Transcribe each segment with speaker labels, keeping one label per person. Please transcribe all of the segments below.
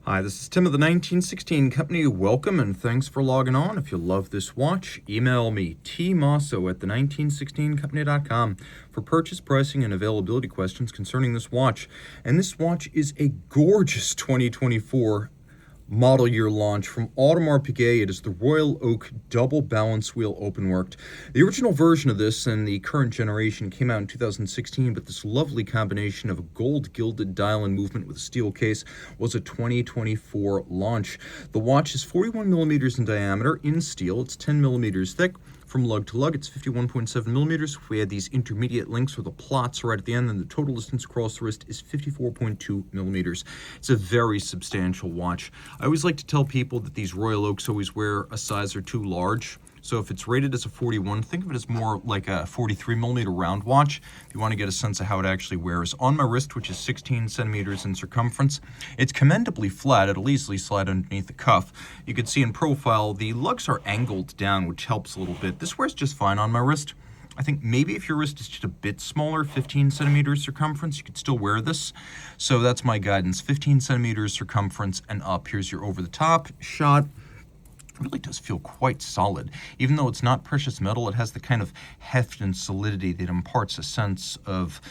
Speaker 1: Hi, this is Tim of the 1916 Company. Welcome and thanks for logging on. If you love this watch, email me, tmosso at the1916company.com for purchase, pricing, and availability questions concerning this watch. And this watch is a gorgeous 2024 model year launch from Audemars Piguet. It is the Royal Oak double balance wheel open-worked. The original version of this and the current generation came out in 2016, but this lovely combination of a gold gilded dial and movement with a steel case was a 2024 launch. The watch is 41 millimeters in diameter in steel. It's 10 millimeters thick. From lug to lug, it's 51.7 millimeters. If we add these intermediate links or the plots right at the end, then the total distance across the wrist is 54.2 millimeters. It's a very substantial watch. I always like to tell people that these Royal Oaks always wear a size or two large. So if it's rated as a 41, think of it as more like a 43 millimeter round watch. If you want to get a sense of how it actually wears. On my wrist, which is 16 centimeters in circumference, it's commendably flat. It'll easily slide underneath the cuff. You can see in profile, the lugs are angled down, which helps a little bit. This wears just fine on my wrist. I think maybe if your wrist is just a bit smaller, 15 centimeters circumference, you could still wear this. So that's my guidance, 15 centimeters circumference and up. Here's your over-the-top shot. It really does feel quite solid. Even though it's not precious metal, it has the kind of heft and solidity that imparts a sense of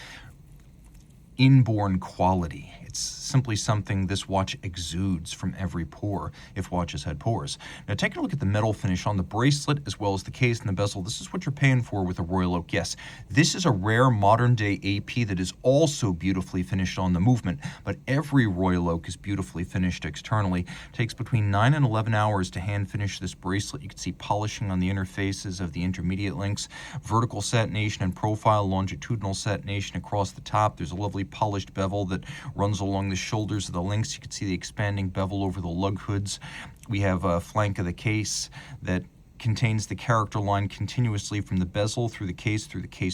Speaker 1: inborn quality. It's simply something this watch exudes from every pore, if watches had pores. Now, taking a look at the metal finish on the bracelet, as well as the case and the bezel, this is what you're paying for with a Royal Oak. Yes, this is a rare modern-day AP that is also beautifully finished on the movement, but every Royal Oak is beautifully finished externally. It takes between 9 and 11 hours to hand finish this bracelet. You can see polishing on the interfaces of the intermediate links, vertical satination and profile, longitudinal satination across the top. There's a lovely polished bevel that runs along the shoulders of the links. You can see the expanding bevel over the lug hoods. We have a flank of the case that contains the character line continuously from the bezel through the case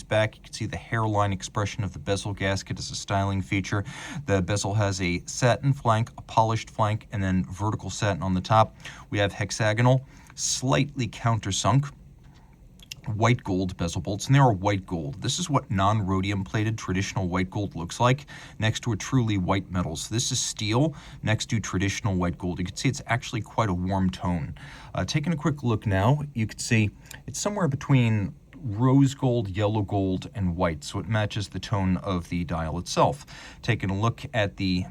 Speaker 1: back. You can see the hairline expression of the bezel gasket as a styling feature. The bezel has a satin flank, a polished flank, and then vertical satin on the top. We have hexagonal, slightly countersunk, white gold bezel bolts, and they are white gold. This is what non-rhodium plated traditional white gold looks like next to a truly white metal. So this is steel next to traditional white gold. You can see it's actually quite a warm tone. Taking a quick look now, you can see it's somewhere between rose gold, yellow gold, and white, so it matches the tone of the dial itself. Taking a look at the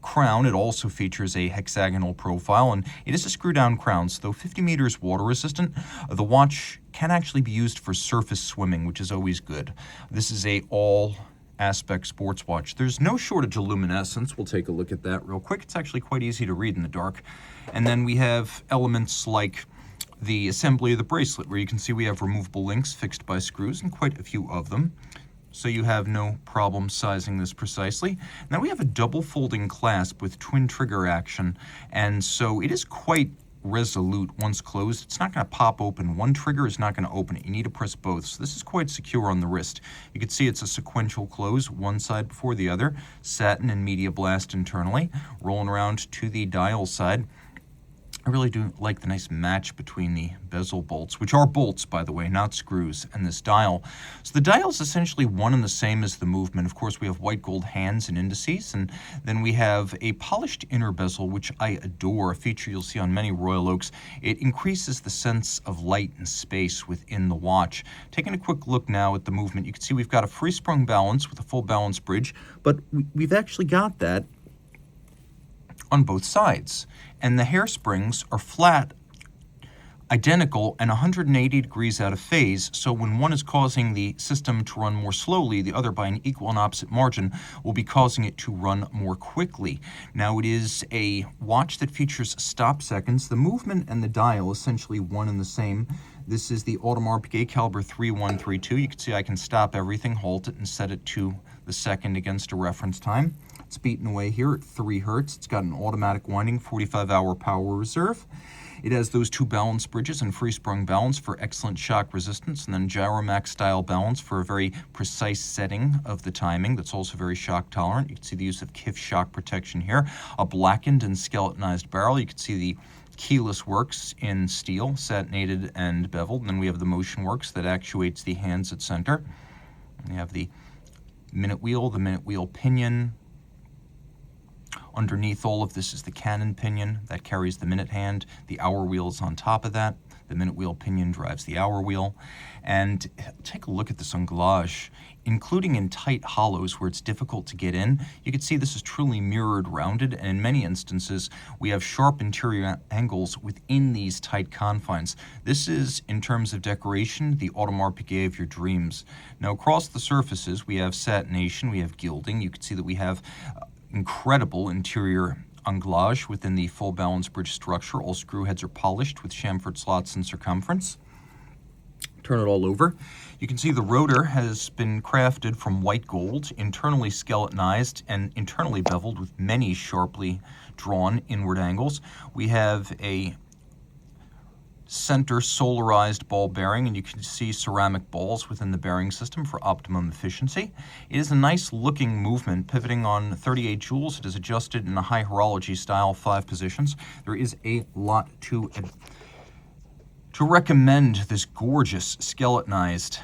Speaker 1: crown, it also features a hexagonal profile, and it is a screw-down crown, so though 50 meters water resistant, the watch can actually be used for surface swimming, which is always good. This is a all-aspect sports watch. There's no shortage of luminescence. We'll take a look at that real quick. It's actually quite easy to read in the dark. And then we have elements like the assembly of the bracelet, where you can see we have removable links fixed by screws, and quite a few of them, so you have no problem sizing this precisely. Now we have a double folding clasp with twin trigger action, and so it is quite resolute once closed. It's not going to pop open. One trigger is not going to open it. You need to press both. So this is quite secure on the wrist. You can see it's a sequential close, one side before the other, satin and media blast internally, rolling around to the dial side. I really do like the nice match between the bezel bolts, which are bolts, by the way, not screws, and this dial. So the dial is essentially one and the same as the movement. Of course, we have white gold hands and indices, and then we have a polished inner bezel, which I adore, a feature you'll see on many Royal Oaks. It increases the sense of light and space within the watch. Taking a quick look now at the movement, you can see we've got a free-sprung balance with a full balance bridge, but we've actually got that on both sides. And the hairsprings are flat, identical, and 180 degrees out of phase, so when one is causing the system to run more slowly, the other by an equal and opposite margin will be causing it to run more quickly. Now, it is a watch that features stop seconds. The movement and the dial essentially one and the same. This is the Audemars Piguet caliber 3132. You can see I can stop everything, halt it, and set it to the second against a reference time. It's beaten away here at 3 hertz. It's got an automatic winding, 45-hour power reserve. It has those 2 balance bridges and free-sprung balance for excellent shock resistance, and then Gyromax style balance for a very precise setting of the timing that's also very shock tolerant. You can see the use of KIF shock protection here. A blackened and skeletonized barrel. You can see the keyless works in steel, satinated and beveled. And then we have the motion works that actuates the hands at center. And we have the minute wheel pinion, Underneath all of this is the cannon pinion that carries the minute hand. The hour wheel is on top of that. The minute wheel pinion drives the hour wheel. And take a look at this anglage, including in tight hollows where it's difficult to get in. You can see this is truly mirrored rounded, and in many instances, we have sharp interior angles within these tight confines. This is, in terms of decoration, the Audemars Piguet of your dreams. Now, across the surfaces, we have satination, we have gilding. You can see that we have incredible interior anglage within the full balance bridge structure. All screw heads are polished with chamfered slots in circumference. Turn it all over. You can see the rotor has been crafted from white gold, internally skeletonized and internally beveled with many sharply drawn inward angles. We have a center solarized ball bearing, and you can see ceramic balls within the bearing system for optimum efficiency. It is a nice looking movement pivoting on 38 joules. It is adjusted in a high horology style, 5 positions. There is a lot to recommend this gorgeous skeletonized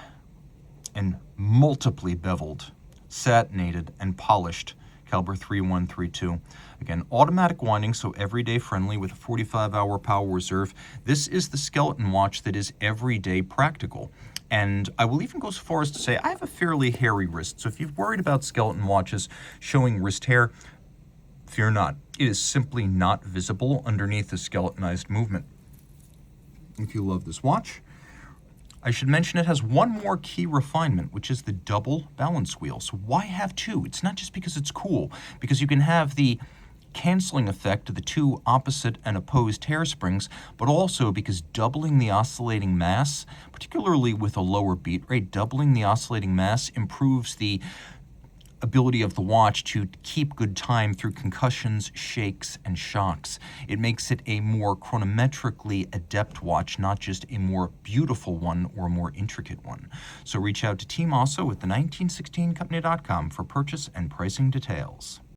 Speaker 1: and multiply beveled, satinated, and polished caliber 3132. Again, automatic winding, so everyday friendly with a 45-hour power reserve. This is the skeleton watch that is everyday practical. And I will even go so far as to say I have a fairly hairy wrist, so if you're worried about skeleton watches showing wrist hair, fear not. It is simply not visible underneath the skeletonized movement. If you love this watch, I should mention it has one more key refinement, which is the double balance wheel. So why have two? It's not just because it's cool, because you can have the canceling effect of the two opposite and opposed hairsprings, but also because doubling the oscillating mass, particularly with a lower beat rate, doubling the oscillating mass improves the ability of the watch to keep good time through concussions, shakes, and shocks. It makes it a more chronometrically adept watch, not just a more beautiful one or a more intricate one. So reach out to Team Mosso at the 1916company.com for purchase and pricing details.